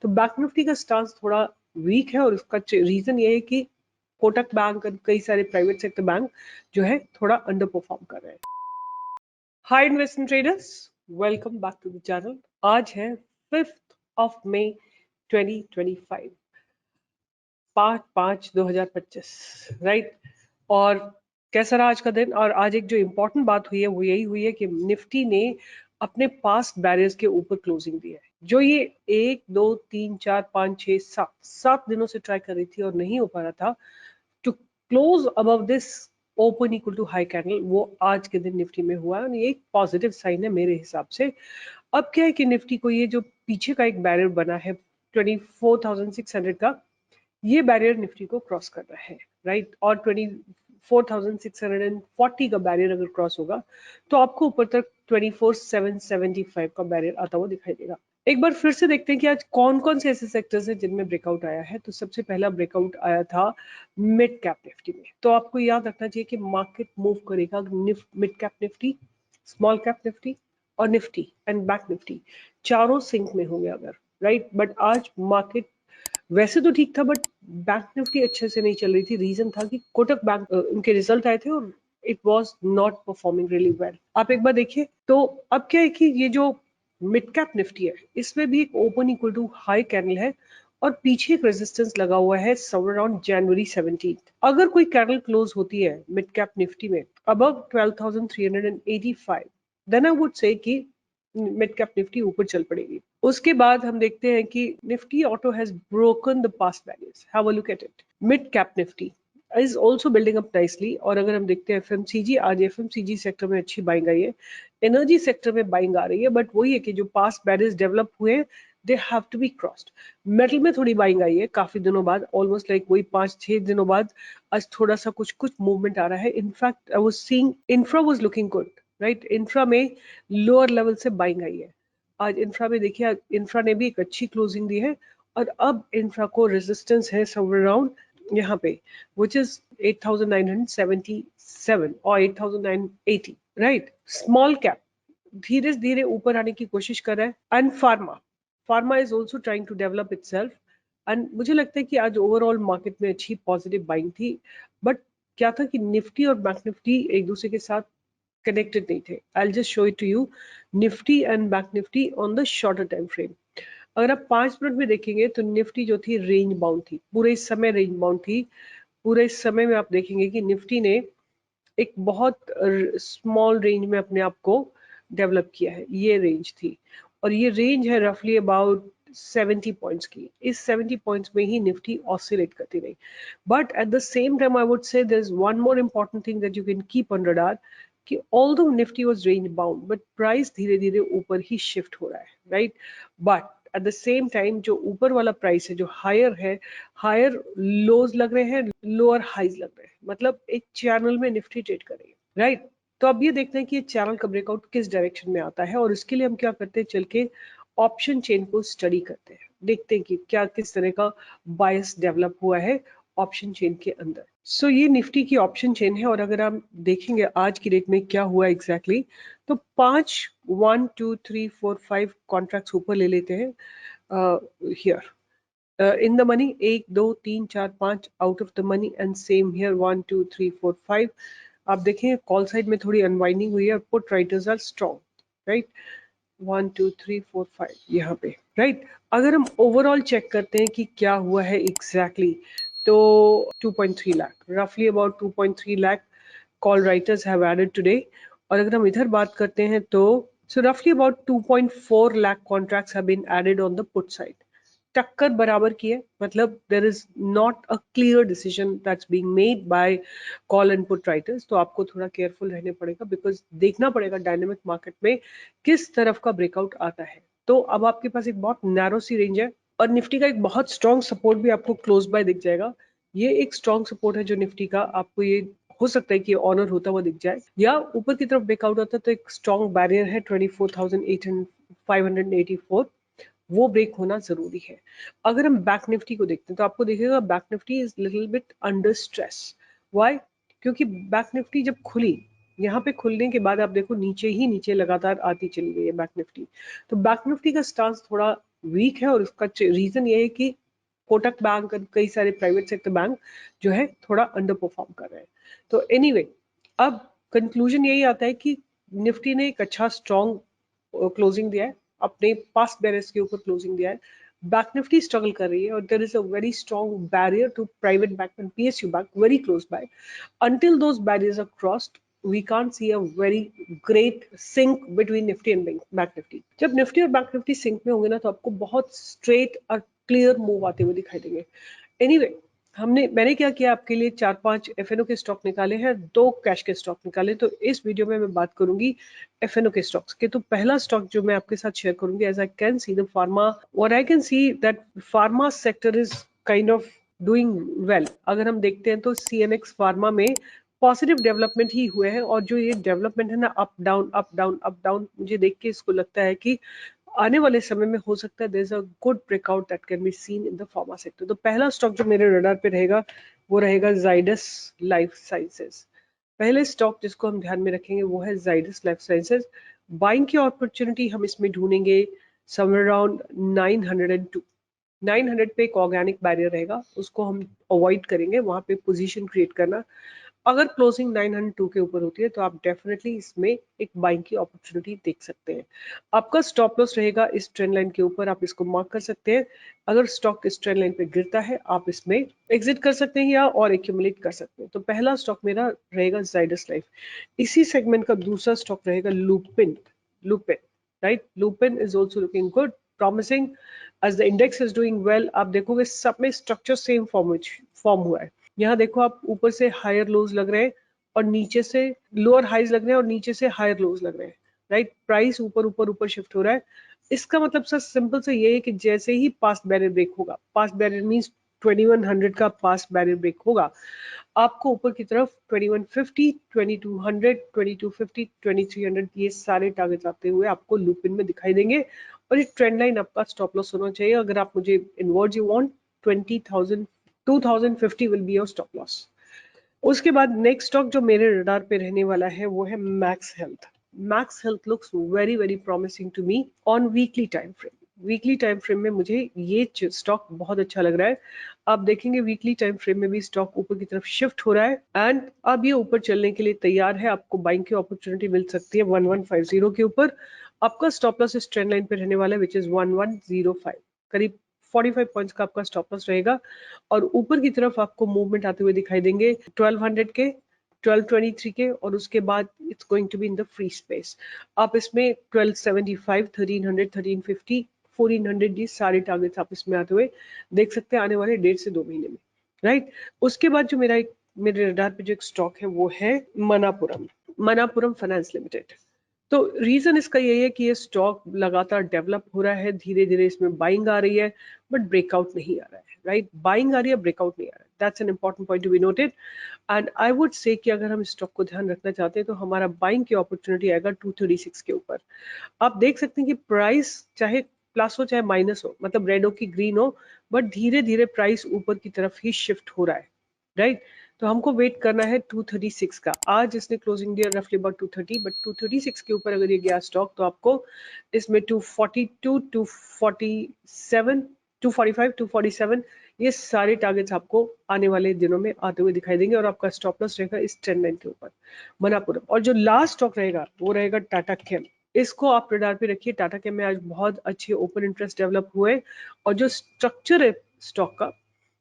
तो bank Nifty का stance थोड़ा वीक है और उसका रीजन ये है कि कोटक बैंक और कई सारे प्राइवेट सेक्टर बैंक जो है थोड़ा अंडर परफॉर्म कर रहे हैं। Hi investment traders, welcome back to the channel. आज है 5 मई 2025, 5/5/2025, राइट। और कैसा रहा आज का दिन? और आज एक जो इम्पोर्टेंट बात हुई है वो यही हुई है कि निफ्टी ने अपने पास्ट बैरियर्स के ऊपर क्लोजिंग दी है। जो ये 1 2 3 4 5 6 7 दिनों से ट्राई कर रही थी और नहीं हो पा रहा था to close above this open equal to high candle, वो आज के दिन निफ्टी में हुआ है। ये एक पॉजिटिव साइन है मेरे हिसाब से। अब क्या है कि निफ्टी को ये जो पीछे का एक बैरियर बना है 24,600 का, ये बैरियर निफ्टी को क्रॉस कर रहा है, राइट। और 24,640 का बैरियर अगर क्रॉस होगा तो आपको ऊपर तक 24,775 का बैरियर आता हुआ दिखाई देगा। एक बार फिर से देखते हैं कि आज कौन कौन से ऐसे सेक्टर्स हैं जिनमें ब्रेकआउट आया है। तो सबसे पहला ब्रेकआउट आया था मिड कैप निफ्टी में। तो आपको याद रखना चाहिए कि मार्केट मूव करेगा mid cap Nifty, small cap Nifty और निफ्टी एंड बैंक निफ्टी चारों सिंक में होंगे अगर, राइट। बट आज मार्केट वैसे तो ठीक था बट बैंक निफ्टी अच्छे से नहीं चल रही थी। रीजन था कि कोटक बैंक उनके रिजल्ट आए थे और it was not performing really well. आप एक बार देखिए तो अब क्या है कि ये जो मिड कैप निफ्टी है इसमें भी एक open equal to high candle है और पीछे एक रेजिस्टेंस लगा हुआ है समवेयर अराउंड जनवरी 17। अगर कोई कैंडल क्लोज होती है मिड कैप निफ्टी में above 12,385, then I would say कि मिड कैप निफ्टी ऊपर चल पड़ेगी। उसके बाद हम देखते हैं कि Nifty auto has broken the past barriers. Have a look at it. Mid cap Nifty is also building up nicely. और अगर हम देखते हैं एफएमसीजी, आज एफएमसीजी सेक्टर में अच्छी बाइंग आई है, एनर्जी सेक्टर में बाइंग आ रही है। बट वही है कि जो पास्ट बैरियर्स डेवलप हुए हैं they have to be crossed. Metal में थोड़ी बाइंग आई है काफी दिनों बाद, ऑलमोस्ट लाइक वही 5-6 दिनों बाद आज थोड़ा सा कुछ मूवमेंट आ रहा है। In fact I was seeing infra was looking good, right. Infra में लोअर लेवल से बाइंग आई है। आज इंफ्रा में देखिए, इंफ्रा ने भी एक अच्छी क्लोजिंग दी है और अब इंफ्रा को रेजिस्टेंस है समवेयर अराउंड यहाँ पे व्हिच इज 8,977 और 8,980, राइट। स्मॉल कैप धीरे धीरे ऊपर आने की कोशिश कर रहा है and pharma is also trying to develop itself. And मुझे लगता है कि आज ओवरऑल मार्केट में अच्छी पॉजिटिव बाइंग थी। बट क्या था कि निफ्टी और बैंक निफ्टी एक दूसरे के साथ कनेक्टेड नहीं थे। I'll just show it to you, Nifty and bank Nifty on the shorter time frame. अगर आप 5 मिनट में देखेंगे तो निफ्टी जो थी रेंज बाउंड थी, पूरे इस समय रेंज बाउंड थी। पूरे इस समय में आप देखेंगे कि निफ्टी ने एक बहुत स्मॉल रेंज में अपने आप को डेवलप किया है। ये रेंज थी और ये रेंज है रफली अबाउट 70 पॉइंट्स की। इस 70 पॉइंट्स में ही निफ्टी ऑसिलेट करती रही। But at the same time I would say there is one more important thing that you can keep on radar कि although Nifty was range bound but price धीरे धीरे ऊपर ही शिफ्ट हो रहा है, right. But at the same time जो ऊपर वाला प्राइस है जो हायर है, हायर लोज लग रहे हैं, लोअर हाइज लग रहे हैं। मतलब एक चैनल में निफ्टी ट्रेड कर रही है, राइट। तो अब ये देखते हैं कि ये चैनल का ब्रेकआउट किस डायरेक्शन में आता है और इसके लिए हम क्या करते हैं, चल के ऑप्शन चेन को स्टडी करते हैं, देखते हैं कि क्या किस तरह का बायस डेवलप हुआ है ऑप्शन चेन के अंदर। सो ये निफ्टी की ऑप्शन चेन है और अगर हम देखेंगे आज की डेट में क्या हुआ एग्जैक्टली तो 1 2 3 4 5 कॉन्ट्रैक्ट्स ऊपर ले लेते हैं here in the money. 1 2 3 4 5 out of the money and same here 1 2 3 4 5। आप देखें कॉल साइड में थोड़ी अनवाइंडिंग हुई है और put writers are strong, right. 1 2 3 4 5 यहाँ पे, राइट। अगर हम ओवरऑल चेक करते हैं कि क्या हुआ है एग्जैक्टली तो 2.3 लाख, रफली about 2.3 lakh call writers have added today. और अगर हम इधर बात करते हैं तो सो रफली about 2.4 lakh contracts have been added on the put side. टक्कर बराबर की है, मतलब there is not a clear decision that's being made by call and put writers. तो आपको थोड़ा केयरफुल रहने पड़ेगा बिकॉज देखना पड़ेगा डायनेमिक मार्केट में किस तरफ का ब्रेकआउट आता है। तो अब आपके पास एक बहुत नैरो सी रेंज है और निफ्टी का एक बहुत स्ट्रॉन्ग सपोर्ट भी आपको क्लोज बाय दिख जाएगा। ये एक स्ट्रॉन्ग सपोर्ट है जो निफ्टी का, आपको ये हो सकता है कि ऑनर होता हुआ दिख जाए या ऊपर की तरफ ब्रेकआउट होता है तो एक स्ट्रॉन्ग बैरियर है 24,584, वो ब्रेक होना जरूरी है। अगर हम बैंक निफ्टी को देखते हैं तो आपको दिखेगा bank Nifty is little bit under stress. Why? क्योंकि बैंक निफ्टी जब खुली, यहाँ पे खुलने के बाद आप देखो नीचे ही नीचे लगातार आती चली गई है बैंक निफ्टी। तो बैंक निफ्टी का स्टांस थोड़ा वीक है और उसका रीजन ये है कि कोटक बैंक और कई सारे प्राइवेट सेक्टर बैंक जो है थोड़ा अंडर परफॉर्म कर रहे हैं। तो एनीवे अब कंक्लूजन यही आता है कि निफ्टी ने एक अच्छा स्ट्रॉन्ग क्लोजिंग दिया है, अपने पास्ट बेयर्स के ऊपर क्लोजिंग दिया है। बैंक निफ्टी स्ट्रगल कर रही है और there is a very strong barrier to private bank and PSU bank very close by. Until those barriers are crossed, we can't see a very great sync between Nifty and Bank Nifty. जब Nifty और bank Nifty sink में होंगे ना तो आपको बहुत straight और clear move आते हुए दिखाई देंगे। एनीवे मैंने क्या किया, आपके लिए 4-5 एफएनओ के स्टॉक निकाले हैं, 2 कैश के स्टॉक निकाले। तो इस वीडियो में मैं बात करूंगी एफएनओ के स्टॉक्स के। तो पहला स्टॉक जो मैं आपके साथ शेयर करूंगी, as I can see the pharma, और I can see that pharma sector is kind of doing well. अगर हम देखते हैं तो सीएनएक्स फार्मा में पॉजिटिव डेवलपमेंट ही हुए हैं, और जो ये डेवलपमेंट है ना, up down up down up down, मुझे देख के इसको लगता है कि आने वाले समय में हो सकता है there is a good breakout that can be seen in the pharma sector. तो पहला स्टॉक जो मेरे रडार पे रहेगा वो रहेगा जाइडस लाइफ साइंसेज। पहले स्टॉक जिसको हम ध्यान में रखेंगे वो है जाइडस लाइफ साइंसेज। बाइंग की अपॉर्चुनिटी हम इसमें ढूंढेंगे समवेयर अराउंड 902। 900 पे एक ऑर्गेनिक बैरियर रहेगा, उसको हम अवॉइड करेंगे, वहां पे पोजीशन क्रिएट करना। अगर क्लोजिंग 902 के ऊपर होती है तो आप डेफिनेटली इसमें एक बाइंग की अपॉर्चुनिटी देख सकते हैं। आपका स्टॉप लॉस रहेगा इस ट्रेंड लाइन के ऊपर, आप इसको मार्क कर सकते हैं। अगर स्टॉक इस ट्रेंड लाइन पे गिरता है आप इसमें एग्जिट कर सकते हैं या और एक्यूमुलेट कर सकते हैं। तो पहला स्टॉक मेरा रहेगा जाइडस लाइफ। इसी सेगमेंट का दूसरा स्टॉक रहेगा Lupin. Lupin, right, Lupin is also looking good, promising. As the index is doing well, आप देखोगे सब में स्ट्रक्चर सेम फॉर्म हुआ है। यहाँ देखो आप, ऊपर से हायर लोज लग रहे हैं और नीचे से लोअर हाइज लग रहे हैं और नीचे से हायर लोज लग रहे हैं, राइट। प्राइस ऊपर ऊपर ऊपर शिफ्ट हो रहा है। इसका मतलब सर सिंपल से ये है कि जैसे ही पास्ट बैरियर ब्रेक होगा, पास्ट बैरियर मींस 2100 का पास्ट बैरियर ब्रेक होगा, आपको ऊपर की तरफ 2150, 2200, 2250, 2300 ये सारे टारगेट्स आते हुए आपको लूपिन में दिखाई देंगे। और ये ट्रेंड लाइन आपका स्टॉप लॉस होना चाहिए। अगर आप मुझे in words you want, 20,000 2050 will be your stop loss. उसके बाद नेक्स्ट स्टॉक जो मेरे रडार पे रहने वाला है वो है Max Health. Max Health looks very very promising to me on weekly time frame. Weekly time frame में मुझे ये स्टॉक बहुत अच्छा लग रहा है। आप देखेंगे वीकली टाइम फ्रेम में भी स्टॉक ऊपर की तरफ शिफ्ट हो रहा है एंड अब ये ऊपर चलने के लिए तैयार है। आपको बाइंग की अपॉर्चुनिटी मिल सकती है 1150 के ऊपर। आपका स्टॉप लॉस इस ट्रेंड लाइन पे रहने वाला है विच इज 1105, करीब 45 पॉइंट्स का आपका स्टॉप लॉस रहेगा। और ऊपर की तरफ आपको मूवमेंट आते हुए दिखाई देंगे 1200 के, 1223 के, और उसके बाद it's going to be in the free space. आप इसमें 1275, 1300, 1350, 1400 ये सारे टारगेट्स आप इसमें आते हुए देख सकते हैं आने वाले 1.5 से 2 महीने में, राइट। उसके बाद जो मेरे रडार पे जो एक स्टॉक है वो है मनापुरम। Manappuram finance limited. तो रीजन इसका यही है कि ये स्टॉक लगातार डेवलप हो रहा है, धीरे धीरे इसमें बाइंग आ रही है बट ब्रेकआउट नहीं आ रहा है, राइट। बाइंग आ रही है, ब्रेकआउट नहीं आ रहा है, that's an important point to be noted. And I would say कि अगर हम स्टॉक को ध्यान रखना चाहते हैं तो हमारा बाइंग की अपॉर्चुनिटी आएगा 236 के ऊपर। आप देख सकते हैं कि प्राइस चाहे प्लस हो चाहे माइनस हो, मतलब रेड हो कि ग्रीन हो, बट धीरे धीरे प्राइस ऊपर की तरफ ही शिफ्ट हो रहा है, राइट। तो हमको वेट करना है 236 का। आज इसने क्लोजिंग दिया रफली अबाउट 230, बट 236 के ऊपर अगर ये गया स्टॉक तो आपको इसमें 242, 247, 245, 247 ये सारे टारगेट्स आपको आने वाले दिनों में आते हुए दिखाई देंगे और आपका स्टॉप लॉस रहेगा इस ट्रेंड लाइन के ऊपर मनापुरम। और जो लास्ट स्टॉक रहेगा वो रहेगा टाटा केम। इसको आप रडार पे रखिए। टाटा केम में आज बहुत अच्छे ओपन इंटरेस्ट डेवलप हुए और जो स्ट्रक्चर है स्टॉक का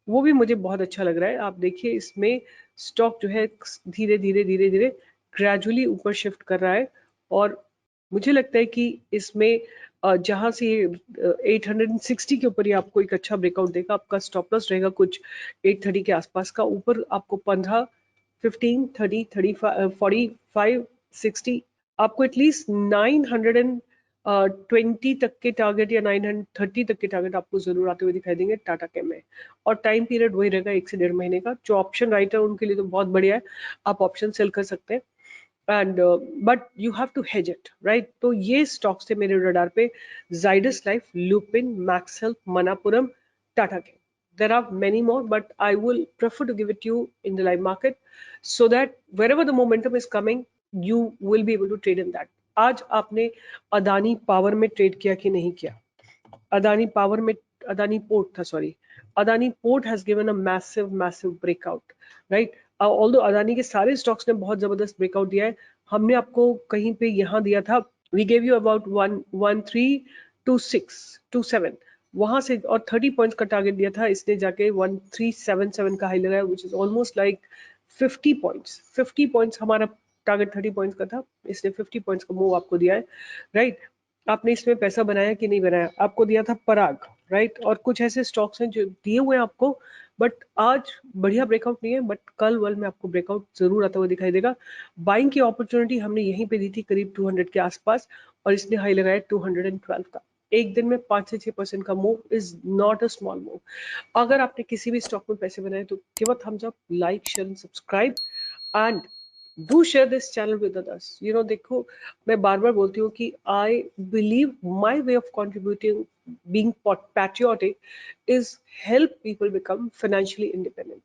वो भी मुझे बहुत अच्छा लग रहा है। आप देखिए इसमें स्टॉक जो है धीरे धीरे धीरे धीरे ग्रेजुअली ऊपर शिफ्ट कर रहा है और मुझे लगता है कि इसमें जहां से 860 के ऊपर ही आपको एक अच्छा ब्रेकआउट देगा। आपका स्टॉप लॉस रहेगा कुछ 830 के आसपास का। ऊपर आपको 15, 15, 30, 35, 45, 60, आपको एटलीस्ट 920 तक के टारगेट या 930 तक के टारगेट आपको जरूर आते हुए दिखाई देंगे टाटा केम में। और टाइम पीरियड वही रहेगा 1 से 1.5 महीने का। जो ऑप्शन राइटर उनके लिए तो बहुत बढ़िया है, आप ऑप्शन सेल कर सकते हैं and but you have to hedge it, right. तो ये स्टॉक्स थे मेरे रडार पे, Zydus Life, Lupin, Max Health, Manappuram, Tata Chem. There are many more, but I will prefer to give it to you in the live market so that wherever the momentum is coming, you will be able to trade in that. आज आपने Adani power में trade किया कि नहीं किया? Adani Power में Adani Port था, sorry. Adani Port has given a massive breakout, right? Although Adani के सारे stocks ने बहुत जबरदस्त breakout दिया है, हमने आपको कहीं पे यहाँ दिया था, we gave you about 132627 वहां से, और 30 पॉइंट्स का टारगेट दिया था, इसने जाके 1377 का हाई लगाया, which is almost like 50 points. 50 points हमारा टारगेट 30 पॉइंट्स का था, इसने 50 पॉइंट्स का मूव आपको दिया है, राइट? आपने इसमें पैसा बनाया कि नहीं बनाया? आपको दिया था पराग, राइट? और कुछ ऐसे स्टॉक्स हैं जो दिए हुए हैं आपको, बट आज बढ़िया ब्रेकआउट नहीं है, बट कल वर्ल्ड में आपको ब्रेकआउट जरूर आता हुआ दिखाई देगा. बाइंग की अपॉर्चुनिटी हमने यहीं पे दी थी करीब 200 के आसपास, और इसने हाई लगाया 212 का. एक दिन में 5 से 6% का move is not a small move. अगर आपने किसी भी स्टॉक में पैसे बनाए तो give a thumbs up, like, share and subscribe, and do share this channel with others. देखो, मैं बार बार बोलती हूँ कि I believe my way of contributing, being patriotic, is help people become financially independent.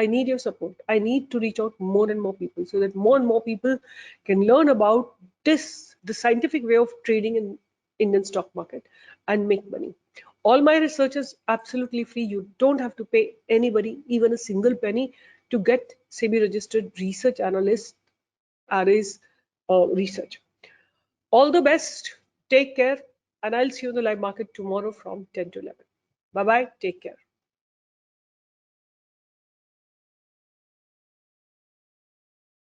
I need your support. I need to reach out more and more people so that more and more people can learn about this, the scientific way of trading in Indian stock market and make money. All my research is absolutely free. You don't have to pay anybody even a single penny to get SEBI registered research analyst Ares research. All the best. Take care. And I'll see you in the live market tomorrow from 10 to 11. Bye bye. Take care.